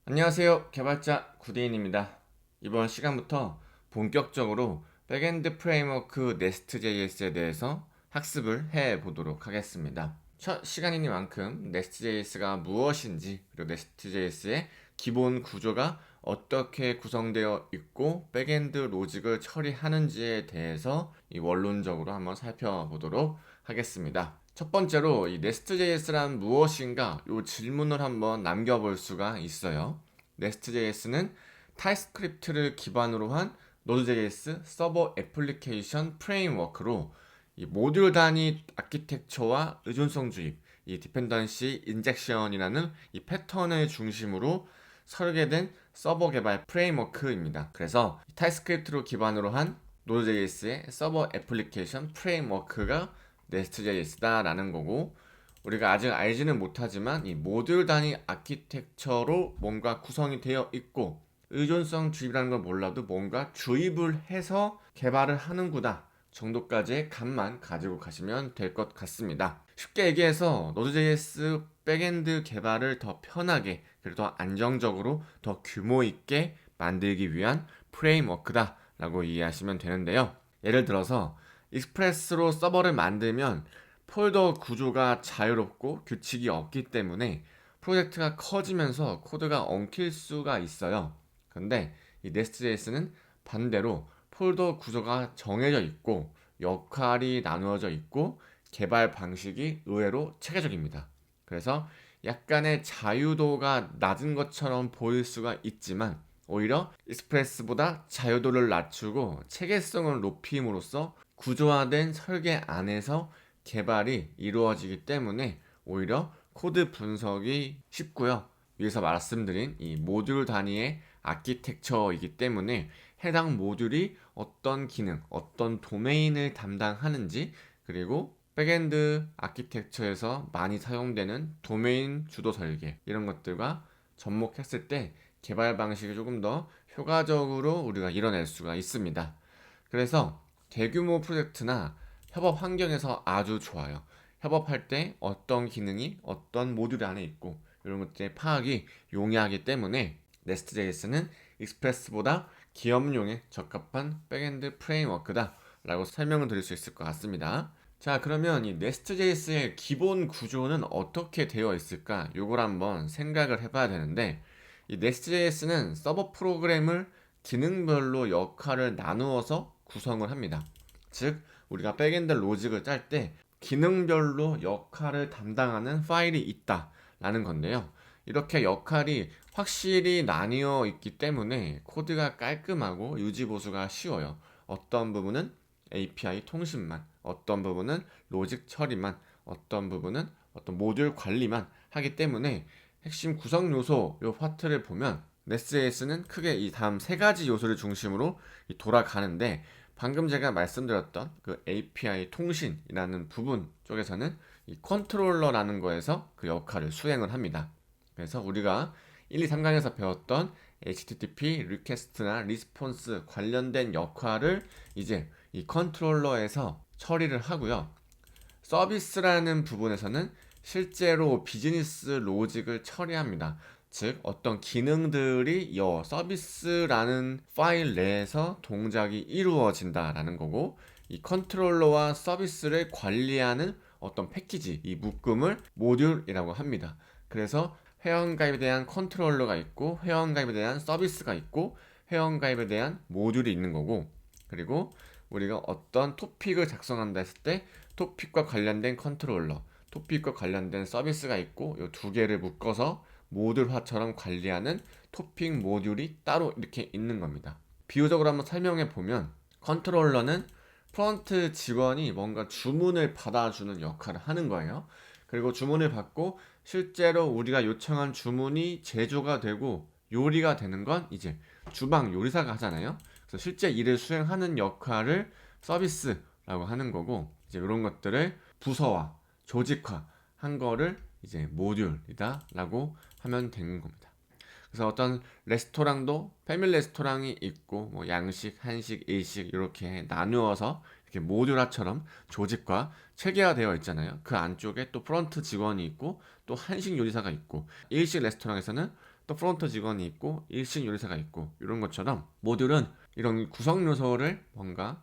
안녕하세요. 개발자 구대인입니다. 이번 시간부터 본격적으로 백엔드 프레임워크 네스트.js에 대해서 학습을 해보도록 하겠습니다. 첫 시간이니만큼 네스트.js가 무엇인지, 그리고 네스트.js의 기본 구조가 어떻게 구성되어 있고 백엔드 로직을 처리하는지에 대해서 원론적으로 한번 살펴보도록 하겠습니다. 첫 번째로 이 Nest.js란 무엇인가 이 질문을 한번 남겨볼 수가 있어요. Nest.js는 타입스크립트를 기반으로 한 Node.js 서버 애플리케이션 프레임워크로 이 모듈 단위 아키텍처와 의존성 주입, 이 디펜던시 인젝션이라는 이 패턴을 중심으로 설계된 서버 개발 프레임워크입니다. 그래서 타입스크립트로 기반으로 한 Node.js의 서버 애플리케이션 프레임워크가 Nest.js다라는 거고, 우리가 아직 알지는 못하지만 이 모듈 단위 아키텍처로 뭔가 구성이 되어 있고 의존성 주입이라는 걸 몰라도 뭔가 주입을 해서 개발을 하는구나 정도까지의 감만 가지고 가시면 될 것 같습니다. 쉽게 얘기해서 Node.js 백엔드 개발을 더 편하게, 그리고 더 안정적으로, 더 규모 있게 만들기 위한 프레임워크다 라고 이해하시면 되는데요. 예를 들어서 익스프레스로 서버를 만들면 폴더 구조가 자유롭고 규칙이 없기 때문에 프로젝트가 커지면서 코드가 엉킬 수가 있어요. 근데 이 Nest.js는 반대로 폴더 구조가 정해져 있고 역할이 나누어져 있고 개발 방식이 의외로 체계적입니다. 그래서 약간의 자유도가 낮은 것처럼 보일 수가 있지만 오히려 익스프레스보다 자유도를 낮추고 체계성을 높임으로써 구조화된 설계 안에서 개발이 이루어지기 때문에 오히려 코드 분석이 쉽고요. 위에서 말씀드린 이 모듈 단위의 아키텍처이기 때문에 해당 모듈이 어떤 기능, 어떤 도메인을 담당하는지, 그리고 백엔드 아키텍처에서 많이 사용되는 도메인 주도 설계 이런 것들과 접목했을 때 개발 방식이 조금 더 효과적으로 우리가 이뤄낼 수가 있습니다. 그래서 대규모 프로젝트나 협업 환경에서 아주 좋아요. 협업할 때 어떤 기능이 어떤 모듈 안에 있고 이런 것들의 파악이 용이하기 때문에 Nest.js는 익스프레스보다 기업용에 적합한 백엔드 프레임워크다 라고 설명을 드릴 수 있을 것 같습니다. 자, 그러면 이 Nest.js의 기본 구조는 어떻게 되어 있을까? 요걸 한번 생각을 해봐야 되는데, 이 Nest.js는 서버 프로그램을 기능별로 역할을 나누어서 구성을 합니다. 즉, 우리가 백엔드 로직을 짤 때 기능별로 역할을 담당하는 파일이 있다라는 건데요. 이렇게 역할이 확실히 나뉘어 있기 때문에 코드가 깔끔하고 유지 보수가 쉬워요. 어떤 부분은 API 통신만, 어떤 부분은 로직 처리만, 어떤 부분은 어떤 모듈 관리만 하기 때문에 핵심 구성 요소 요 파트를 보면 Nest.js는 크게 이 다음 세 가지 요소를 중심으로 돌아가는데, 방금 제가 말씀드렸던 그 API 통신이라는 부분 쪽에서는 이 컨트롤러라는 거에서 그 역할을 수행을 합니다. 그래서 우리가 1, 2, 3강에서 배웠던 HTTP 리퀘스트나 리스폰스 관련된 역할을 이제 이 컨트롤러에서 처리를 하고요. 서비스라는 부분에서는 실제로 비즈니스 로직을 처리합니다. 즉 어떤 기능들이 이 서비스라는 파일 내에서 동작이 이루어진다라는 거고, 이 컨트롤러와 서비스를 관리하는 어떤 패키지, 이 묶음을 모듈이라고 합니다. 그래서 회원가입에 대한 컨트롤러가 있고 회원가입에 대한 서비스가 있고 회원가입에 대한 모듈이 있는 거고, 그리고 우리가 어떤 토픽을 작성한다 했을 때 토픽과 관련된 컨트롤러, 토픽과 관련된 서비스가 있고 이 두 개를 묶어서 모듈화처럼 관리하는 토픽 모듈이 따로 이렇게 있는 겁니다. 비유적으로 한번 설명해 보면 컨트롤러는 프론트 직원이 뭔가 주문을 받아주는 역할을 하는 거예요. 그리고 주문을 받고 실제로 우리가 요청한 주문이 제조가 되고 요리가 되는 건 이제 주방 요리사가 하잖아요. 그래서 실제 일을 수행하는 역할을 서비스라고 하는 거고, 이제 이런 것들을 부서화, 조직화 한 거를 이제 모듈이다라고 하면 되는 겁니다. 그래서 어떤 레스토랑도 패밀리 레스토랑이 있고 뭐 양식, 한식, 일식 이렇게 나누어서 이렇게 모듈화처럼 조직과 체계화되어 있잖아요. 그 안쪽에 또 프런트 직원이 있고 또 한식 요리사가 있고 일식 레스토랑에서는 또 프런트 직원이 있고 일식 요리사가 있고 이런 것처럼 모듈은 이런 구성 요소를 뭔가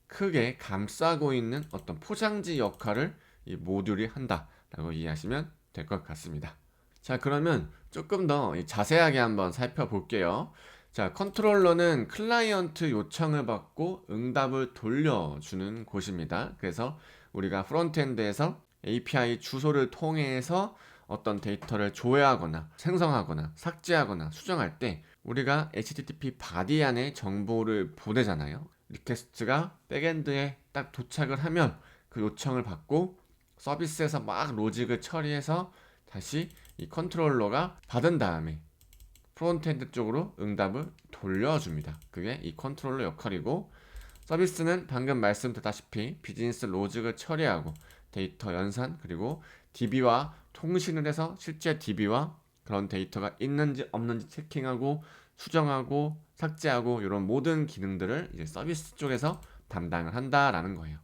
크게 감싸고 있는 어떤 포장지 역할을 이 모듈이 한다라고 이해하시면 될 것 같습니다. 자, 그러면 조금 더 자세하게 한번 살펴볼게요. 자, 컨트롤러는 클라이언트 요청을 받고 응답을 돌려주는 곳입니다. 그래서 우리가 프론트엔드에서 API 주소를 통해서 어떤 데이터를 조회하거나 생성하거나 삭제하거나 수정할 때 우리가 HTTP 바디 안에 정보를 보내잖아요. 리퀘스트가 백엔드에 딱 도착을 하면 그 요청을 받고 서비스에서 막 로직을 처리해서 다시 이 컨트롤러가 받은 다음에 프론트엔드 쪽으로 응답을 돌려줍니다. 그게 이 컨트롤러 역할이고, 서비스는 방금 말씀드렸다시피 비즈니스 로직을 처리하고 데이터 연산 그리고 DB와 통신을 해서 실제 DB와 그런 데이터가 있는지 없는지 체킹하고 수정하고 삭제하고 이런 모든 기능들을 이제 서비스 쪽에서 담당을 한다라는 거예요.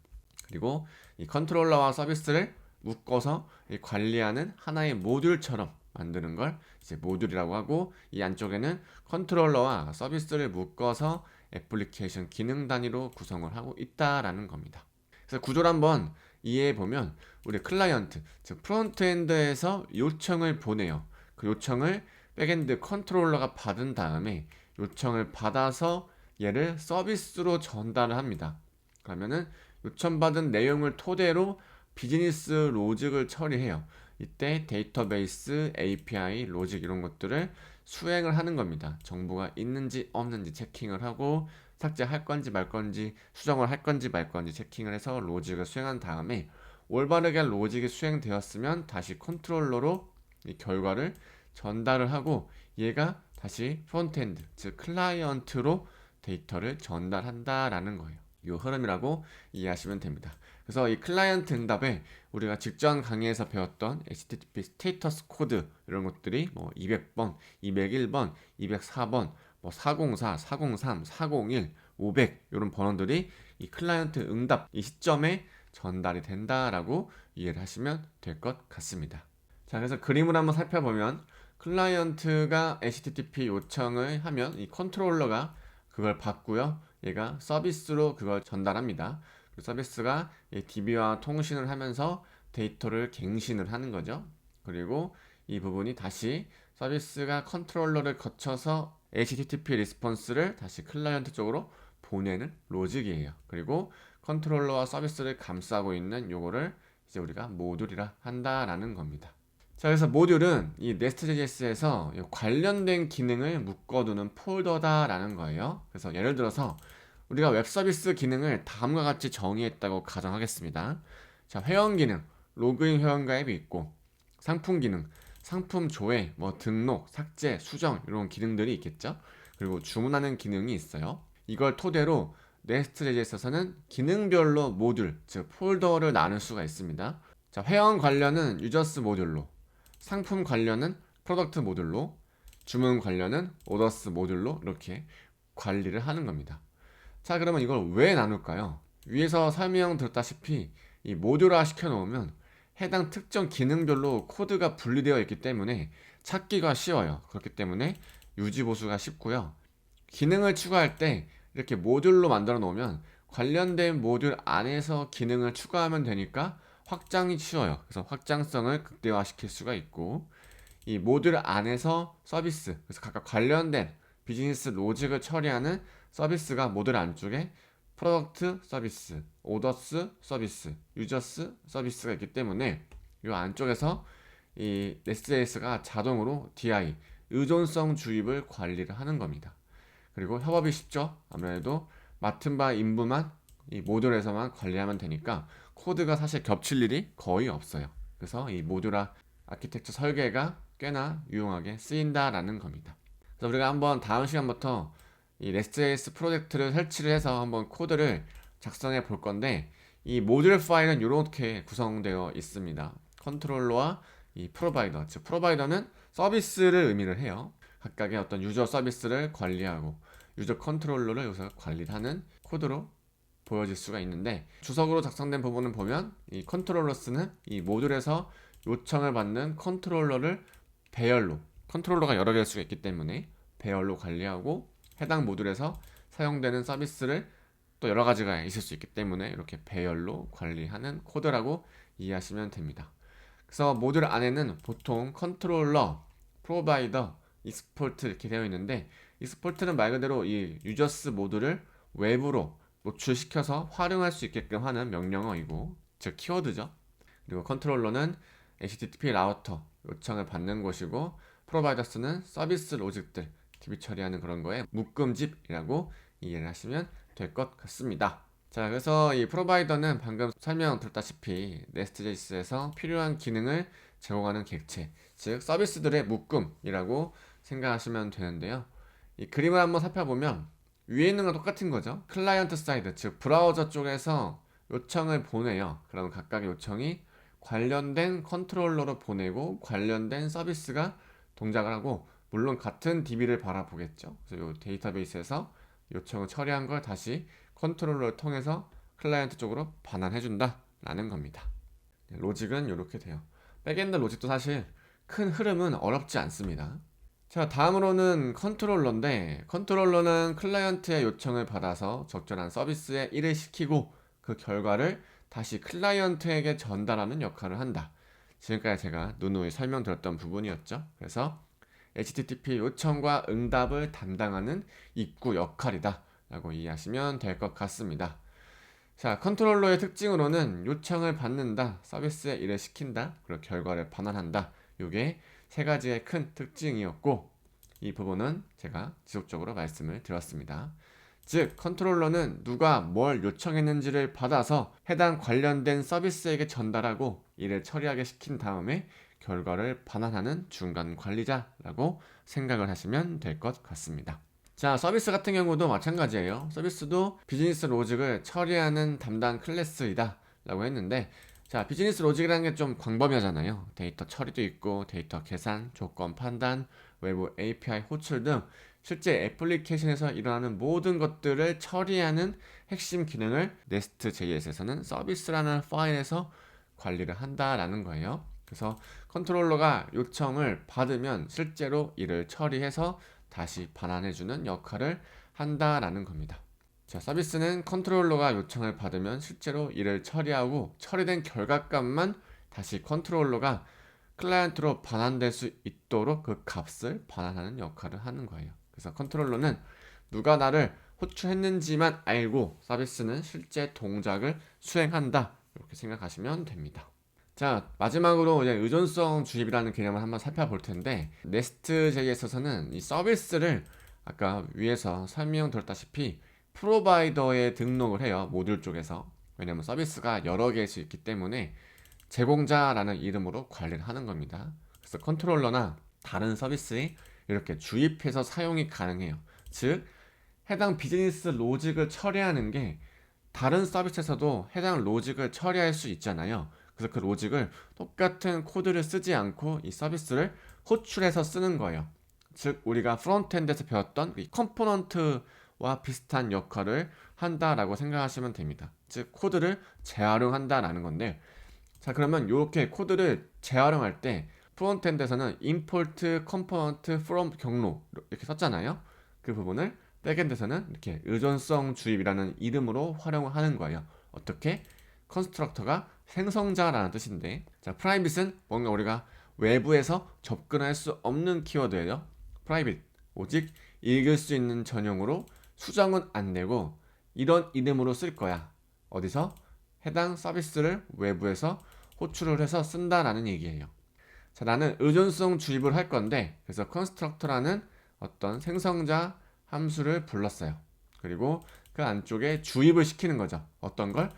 그리고 이 컨트롤러와 서비스를 묶어서 관리하는 하나의 모듈처럼 만드는 걸 이제 모듈이라고 하고, 이 안쪽에는 컨트롤러와 서비스를 묶어서 애플리케이션 기능 단위로 구성을 하고 있다라는 겁니다. 그래서 구조를 한번 이해해 보면 우리 클라이언트, 즉 프론트엔드에서 요청을 보내요. 그 요청을 백엔드 컨트롤러가 받은 다음에 요청을 받아서 얘를 서비스로 전달을 합니다. 그러면은 요청받은 내용을 토대로 비즈니스 로직을 처리해요. 이때 데이터베이스, API, 로직 이런 것들을 수행을 하는 겁니다. 정보가 있는지 없는지 체킹을 하고 삭제할 건지 말 건지 수정을 할 건지 말 건지 체킹을 해서 로직을 수행한 다음에 올바르게 로직이 수행되었으면 다시 컨트롤러로 이 결과를 전달을 하고 얘가 다시 프론트엔드, 즉 클라이언트로 데이터를 전달한다라는 거예요. 이 흐름이라고 이해하시면 됩니다. 그래서 이 클라이언트 응답에 우리가 직전 강의에서 배웠던 HTTP 스테이터스 코드 이런 것들이 뭐 200번, 201번, 204번, 뭐 404, 403, 401, 500 이런 번호들이 이 클라이언트 응답 이 시점에 전달이 된다라고 이해를 하시면 될 것 같습니다. 자, 그래서 그림을 한번 살펴보면 클라이언트가 HTTP 요청을 하면 이 컨트롤러가 그걸 받고요. 얘가 서비스로 그걸 전달합니다. 그 서비스가 DB와 통신을 하면서 데이터를 갱신을 하는 거죠. 그리고 이 부분이 다시 서비스가 컨트롤러를 거쳐서 HTTP 리스폰스를 다시 클라이언트 쪽으로 보내는 로직이에요. 그리고 컨트롤러와 서비스를 감싸고 있는 요거를 이제 우리가 모듈이라 한다라는 겁니다. 자, 그래서 모듈은 이 Nest.js에서 관련된 기능을 묶어두는 폴더다라는 거예요. 그래서 예를 들어서 우리가 웹 서비스 기능을 다음과 같이 정의했다고 가정하겠습니다. 자, 회원 기능, 로그인 회원 가입이 있고, 상품 기능, 상품 조회, 뭐 등록, 삭제, 수정 이런 기능들이 있겠죠. 그리고 주문하는 기능이 있어요. 이걸 토대로 Nest.js에서는 기능별로 모듈, 즉 폴더를 나눌 수가 있습니다. 자, 회원 관련은 유저스 모듈로, 상품 관련은 프로덕트 모듈로, 주문 관련은 오더스 모듈로 이렇게 관리를 하는 겁니다. 자, 그러면 이걸 왜 나눌까요? 위에서 설명드렸다시피 이 모듈화 시켜놓으면 해당 특정 기능별로 코드가 분리되어 있기 때문에 찾기가 쉬워요. 그렇기 때문에 유지 보수가 쉽고요. 기능을 추가할 때 이렇게 모듈로 만들어 놓으면 관련된 모듈 안에서 기능을 추가하면 되니까 확장이 쉬워요. 그래서 확장성을 극대화시킬 수가 있고, 이 모듈 안에서 서비스, 그래서 각각 관련된 비즈니스 로직을 처리하는 서비스가 모듈 안쪽에 프로덕트 서비스, 오더스 서비스, 유저스 서비스가 있기 때문에 이 안쪽에서 이 Nest.js가 자동으로 DI, 의존성 주입을 관리를 하는 겁니다. 그리고 협업이 쉽죠. 아무래도 맡은 바 임무만 이 모듈에서만 관리하면 되니까 코드가 사실 겹칠 일이 거의 없어요. 그래서 이 모듈화 아키텍처 설계가 꽤나 유용하게 쓰인다라는 겁니다. 그래서 우리가 한번 다음 시간부터 이 Nest.js 프로젝트를 설치를 해서 한번 코드를 작성해 볼 건데, 이 모듈 파일은 이렇게 구성되어 있습니다. 컨트롤러와 이 프로바이더, 즉 프로바이더는 서비스를 의미를 해요. 각각의 어떤 유저 서비스를 관리하고 유저 컨트롤러를 여기서 관리하는 코드로 보여질 수가 있는데, 주석으로 작성된 부분을 보면 이 컨트롤러스는 이 모듈에서 요청을 받는 컨트롤러를 배열로, 컨트롤러가 여러 개일 수가 있기 때문에 배열로 관리하고, 해당 모듈에서 사용되는 서비스를 또 여러 가지가 있을 수 있기 때문에 이렇게 배열로 관리하는 코드라고 이해하시면 됩니다. 그래서 모듈 안에는 보통 컨트롤러, 프로바이더, 익스포트 이렇게 되어 있는데, 익스포트는 말 그대로 이 유저스 모듈을 외부로 노출시켜서 활용할 수 있게끔 하는 명령어이고, 즉 키워드죠. 그리고 컨트롤러는 HTTP 라우터 요청을 받는 곳이고, 프로바이더스는 서비스 로직들 DB 처리하는 그런 거에 묶음집이라고 이해를 하시면 될 것 같습니다. 자, 그래서 이 프로바이더는 방금 설명드렸다시피 네스트.js에서 필요한 기능을 제공하는 객체, 즉 서비스들의 묶음이라고 생각하시면 되는데요. 이 그림을 한번 살펴보면 위에 있는 건 똑같은 거죠. 클라이언트 사이드, 즉 브라우저 쪽에서 요청을 보내요. 그럼 각각의 요청이 관련된 컨트롤러로 보내고 관련된 서비스가 동작을 하고, 물론 같은 DB를 바라보겠죠. 그래서 이 데이터베이스에서 요청을 처리한 걸 다시 컨트롤러를 통해서 클라이언트 쪽으로 반환해준다 라는 겁니다. 로직은 이렇게 돼요. 백엔드 로직도 사실 큰 흐름은 어렵지 않습니다. 자, 다음으로는 컨트롤러인데, 컨트롤러는 클라이언트의 요청을 받아서 적절한 서비스에 일을 시키고 그 결과를 다시 클라이언트에게 전달하는 역할을 한다. 지금까지 제가 누누이 설명드렸던 부분이었죠. 그래서 HTTP 요청과 응답을 담당하는 입구 역할이다 라고 이해하시면 될 것 같습니다. 자, 컨트롤러의 특징으로는 요청을 받는다, 서비스에 일을 시킨다, 그리고 결과를 반환한다. 이게 세 가지의 큰 특징이었고, 이 부분은 제가 지속적으로 말씀을 드렸습니다. 즉, 컨트롤러는 누가 뭘 요청했는지를 받아서 해당 관련된 서비스에게 전달하고 일을 처리하게 시킨 다음에 결과를 반환하는 중간 관리자라고 생각을 하시면 될 것 같습니다. 자, 서비스 같은 경우도 마찬가지예요. 서비스도 비즈니스 로직을 처리하는 담당 클래스이다 라고 했는데, 자, 비즈니스 로직이라는 게 좀 광범위하잖아요. 데이터 처리도 있고, 데이터 계산, 조건 판단, 외부 API 호출 등 실제 애플리케이션에서 일어나는 모든 것들을 처리하는 핵심 기능을 네스트.js에서는 서비스라는 파일에서 관리를 한다라는 거예요. 그래서 컨트롤러가 요청을 받으면 실제로 이를 처리해서 다시 반환해주는 역할을 한다라는 겁니다. 자, 서비스는 컨트롤러가 요청을 받으면 실제로 이를 처리하고 처리된 결과값만 다시 컨트롤러가 클라이언트로 반환될 수 있도록 그 값을 반환하는 역할을 하는 거예요. 그래서 컨트롤러는 누가 나를 호출했는지만 알고 서비스는 실제 동작을 수행한다, 이렇게 생각하시면 됩니다. 자, 마지막으로 이제 의존성 주입이라는 개념을 한번 살펴볼 텐데, 네스트.js에서는 이 서비스를 아까 위에서 설명드렸다시피 프로바이더에 등록을 해요. 모듈 쪽에서. 왜냐면 서비스가 여러 개일 수 있기 때문에 제공자라는 이름으로 관리를 하는 겁니다. 그래서 컨트롤러나 다른 서비스에 이렇게 주입해서 사용이 가능해요. 즉, 해당 비즈니스 로직을 처리하는 게 다른 서비스에서도 해당 로직을 처리할 수 있잖아요. 그래서 그 로직을 똑같은 코드를 쓰지 않고 이 서비스를 호출해서 쓰는 거예요. 즉, 우리가 프론트엔드에서 배웠던 이 컴포넌트와 비슷한 역할을 한다라고 생각하시면 됩니다. 즉, 코드를 재활용한다라는 건데, 자, 그러면 이렇게 코드를 재활용할 때 프론트엔드에서는 import component from 경로 이렇게 썼잖아요. 그 부분을 백엔드에서는 이렇게 의존성 주입이라는 이름으로 활용을 하는 거예요. 어떻게? 컨스트럭터가 생성자라는 뜻인데, 자, 프라이빗은 뭔가 우리가 외부에서 접근할 수 없는 키워드예요. 프라이빗, 오직 읽을 수 있는 전용으로 수정은 안 되고 이런 이름으로 쓸 거야. 어디서? 해당 서비스를 외부에서 호출을 해서 쓴다라는 얘기예요. 자, 나는 의존성 주입을 할 건데, 그래서 constructor라는 어떤 생성자 함수를 불렀어요. 그리고 그 안쪽에 주입을 시키는 거죠. 어떤 걸?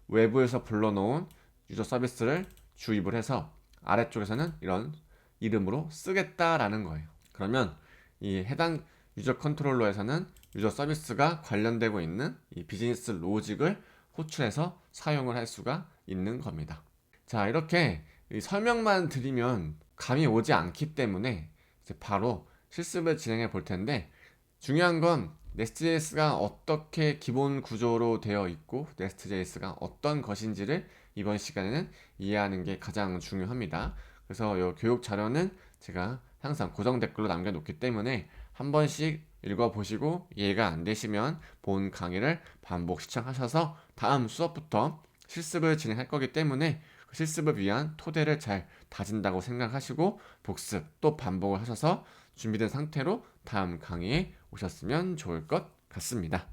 외부에서 불러놓은 유저 서비스를 주입을 해서 아래쪽에서는 이런 이름으로 쓰겠다라는 거예요. 그러면 이 해당 유저 컨트롤러에서는 유저 서비스가 관련되고 있는 이 비즈니스 로직을 호출해서 사용을 할 수가 있는 겁니다. 자, 이렇게 설명만 드리면 감이 오지 않기 때문에 이제 바로 실습을 진행해 볼 텐데, 중요한 건 Nest.js가 어떻게 기본 구조로 되어 있고 Nest.js가 어떤 것인지를 이번 시간에는 이해하는 게 가장 중요합니다. 그래서 이 교육 자료는 제가 항상 고정 댓글로 남겨놓기 때문에 한 번씩 읽어보시고 이해가 안 되시면 본 강의를 반복 시청하셔서 다음 수업부터 실습을 진행할 거기 때문에 그 실습을 위한 토대를 잘 다진다고 생각하시고 복습 또 반복을 하셔서 준비된 상태로 다음 강의에 오셨으면 좋을 것 같습니다.